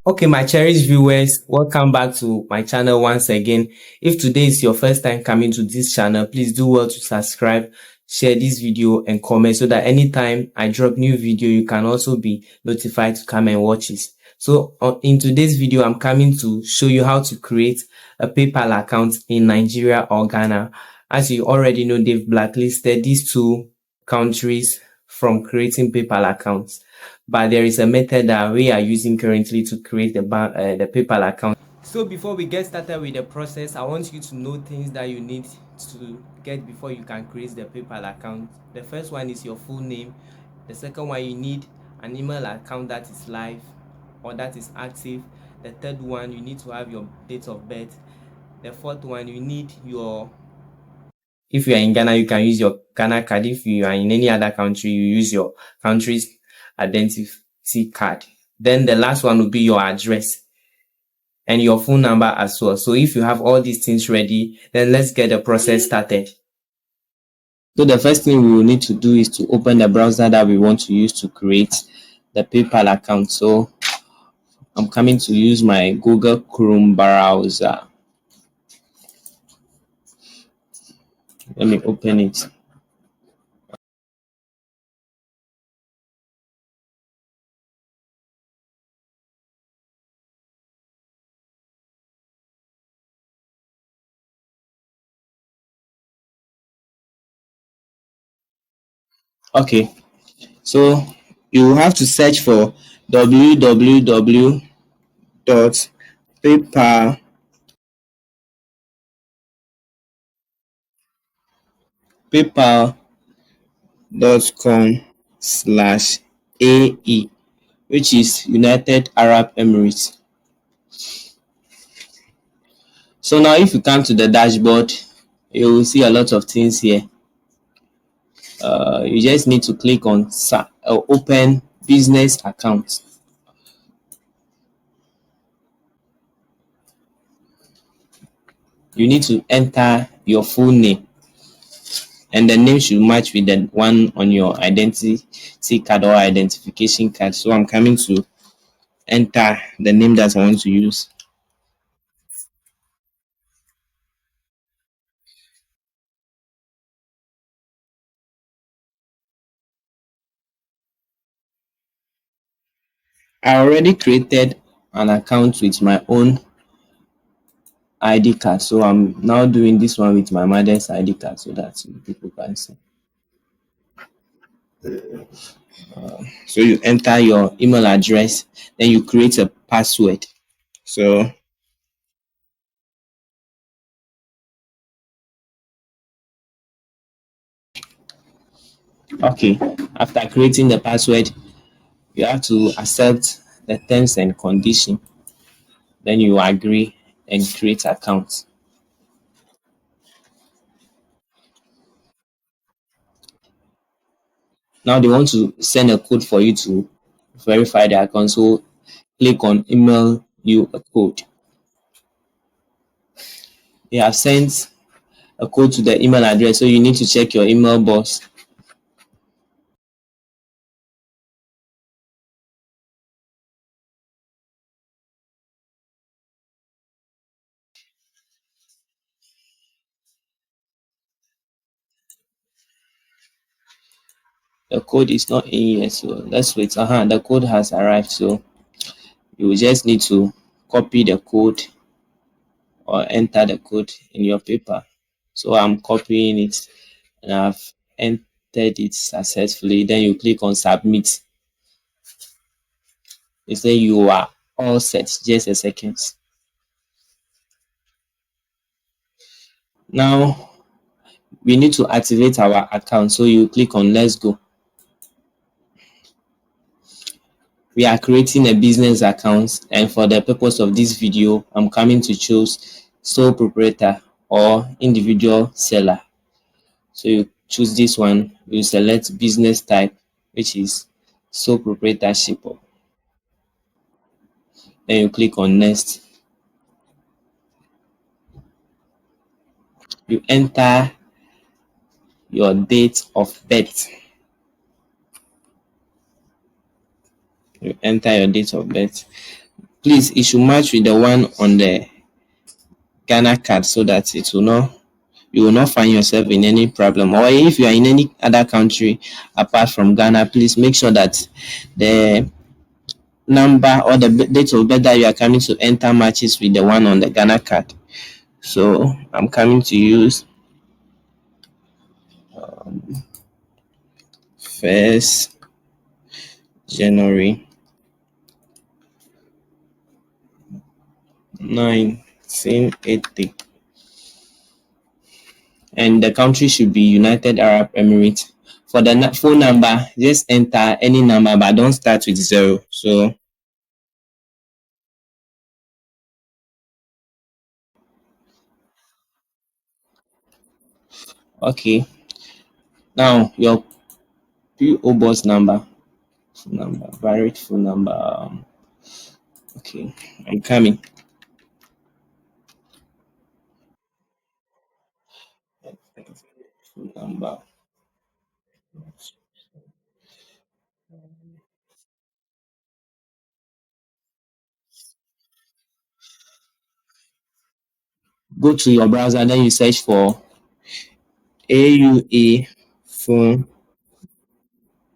Okay, my cherished viewers, welcome back to my channel once again. If today is your first time coming to this channel, please do well to subscribe, share this video and comment so that anytime I drop new video, you can also be notified to come and watch it. So in today's video, I'm coming to show you how to create a PayPal account in Nigeria or Ghana. As you already know, they've blacklisted these two countries from creating PayPal accounts, but there is a method that we are using currently to create the PayPal account. So before we get started with the process, I want you to know things that you need to get before you can create the PayPal account. The first one is your full name. The second one, you need an email account that is live or that is active. The third one, you need to have your date of birth. The fourth one, you need your, if you are in Ghana, you can use your Ghana card. If you are in any other country, you use your country's identity card. Then the last one will be your address and your phone number as well. So if you have all these things ready, then let's get the process started. So the first thing we will need to do is to open the browser that we want to use to create the PayPal account. So I'm coming to use my Google Chrome browser. Let me open it. Okay, so you will have to search for www.paypal paypal.com/AE, which is United Arab Emirates. So now if you come to the dashboard, you will see a lot of things here. You just need to click on open business account. You need to enter your full name, and the name should match with the one on your identity card or identification card. So I'm coming to enter the name that I want to use. I already created an account with my own ID card, so I'm now doing this one with my mother's ID card so that people can see. So you enter your email address, then you create a password. So okay, after creating the password, you have to accept the terms and condition. Then you agree and create account. Now they want to send a code for you to verify the account. So click on email you a code. They have sent a code to the email address, so you need to check your email box. The code is not in yet, so let's wait. The code has arrived, so you will just need to copy the code or enter the code in your paper. So I'm copying it and I've entered it successfully. Then you click on submit. It says you are all set. Just a second. Now we need to activate our account, so you click on let's go. We are creating a business account, and for the purpose of this video, I'm coming to choose sole proprietor or individual seller. So you choose this one, you select business type, which is sole proprietorship. Then you click on next. You enter your date of birth. You enter your date of birth. Please, it should match with the one on the Ghana card so that it will not you will not find yourself in any problem. Or if you are in any other country apart from Ghana, please make sure that the number or the date of birth that you are coming to enter matches with the one on the Ghana card. So I'm coming to use 1st January 1980, and the country should be United Arab Emirates. For the phone number, just enter any number, but don't start with 0. So okay, now your PO box number, phone number, varied phone number. Okay, I'm coming. Phone number. Go to your browser, then you search for AUA phone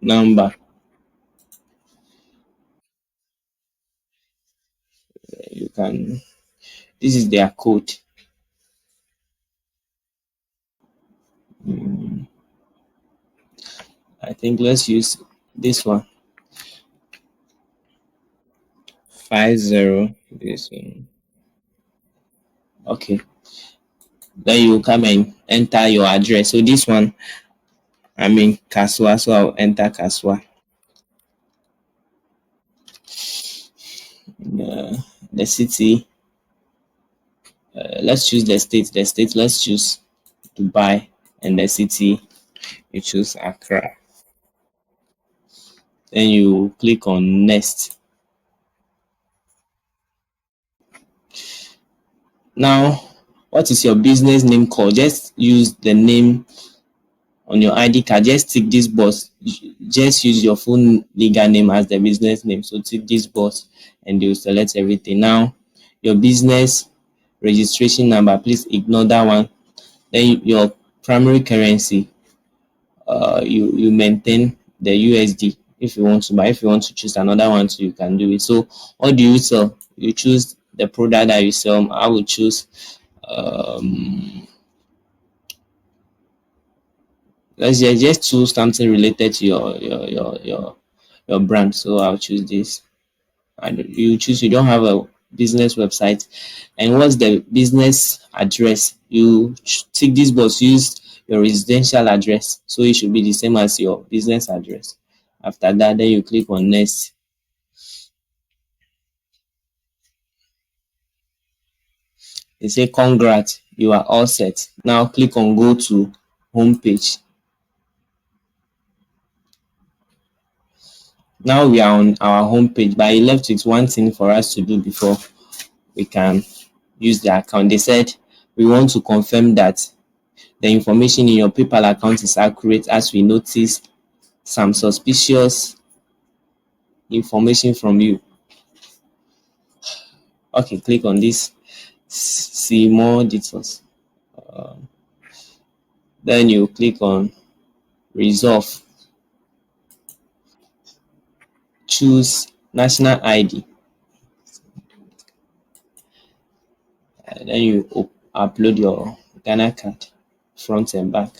number. You can. This is their code. Mm, I think let's use this one. 50. This one. Okay. Then you come and enter your address. So this one, I'm in Kaswa, so I'll enter Kaswa. The city. Let's choose the state. The state. Let's choose Dubai, and the city. You choose Accra. Then you click on next. Now, what is your business name called? Just use the name on your ID card. Just tick this box. Just use your full legal name as the business name. So tick this box and you select everything. Now, your business registration number, please ignore that one. Then your primary currency, you maintain the USD if you want to, but if you want to choose another one too, you can do it. So what do you sell? You choose the product that you sell. I will choose let's just choose something related to your brand. So I'll choose this. And you choose, you don't have a business website. And what's the business address? You tick this box, use your residential address. So it should be the same as your business address. After that, then you click on next. They say congrats, you are all set. Now click on go to home page. Now we are on our home page, but I left with one thing for us to do before we can use the account. They said we want to confirm that the information in your PayPal account is accurate, as we noticed some suspicious information from you. Okay, click on this, see more details. Then you click on resolve, choose national ID, and then you upload your Ghana card, front and back.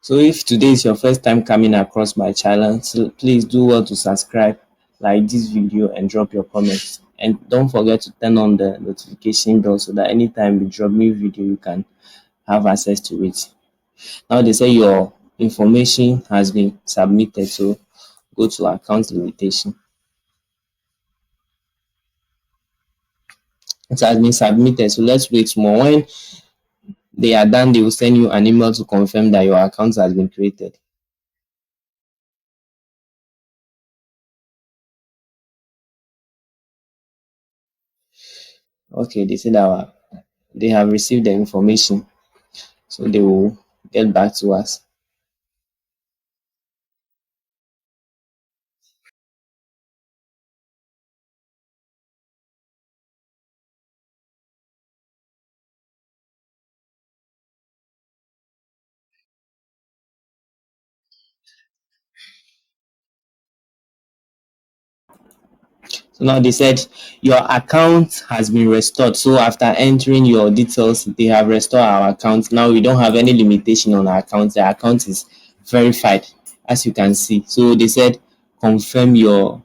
So if today is your first time coming across my channel, so please do well to subscribe, like this video, and drop your comments. And don't forget to turn on the notification bell so that anytime we drop new video, you can have access to it. Now they say your information has been submitted, so go to account limitation. It has been submitted, so let's wait more. When they are done, they will send you an email to confirm that your account has been created. Okay, they said that they have received the information, so they will get back to us. So now they said your account has been restored. So after entering your details, they have restored our account. Now we don't have any limitation on our account. The account is verified, as you can see. So they said confirm your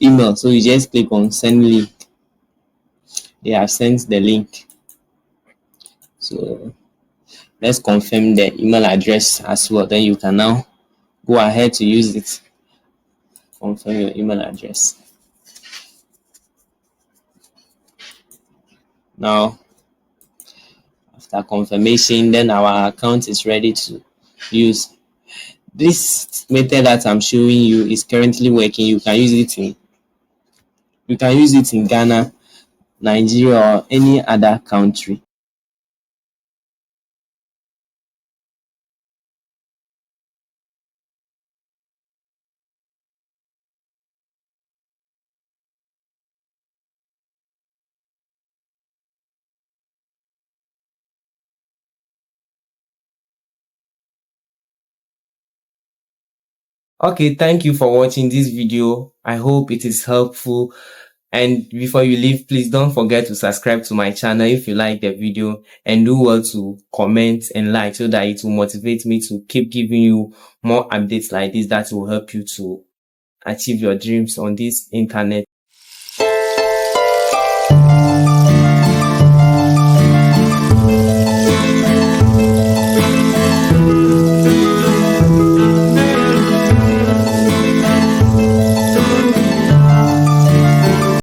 email. So you just click on send link. They have sent the link. So let's confirm the email address as well. Then you can now go ahead to use it. Confirm your email address. Now, after confirmation, then our account is ready to use. This method that I'm showing you is currently working. You can use it in Ghana, Nigeria, or any other country. Okay, thank you for watching this video. I hope it is helpful. And before you leave, please don't forget to subscribe to my channel if you like the video, and do well to comment and like, so that it will motivate me to keep giving you more updates like this that will help you to achieve your dreams on this internet.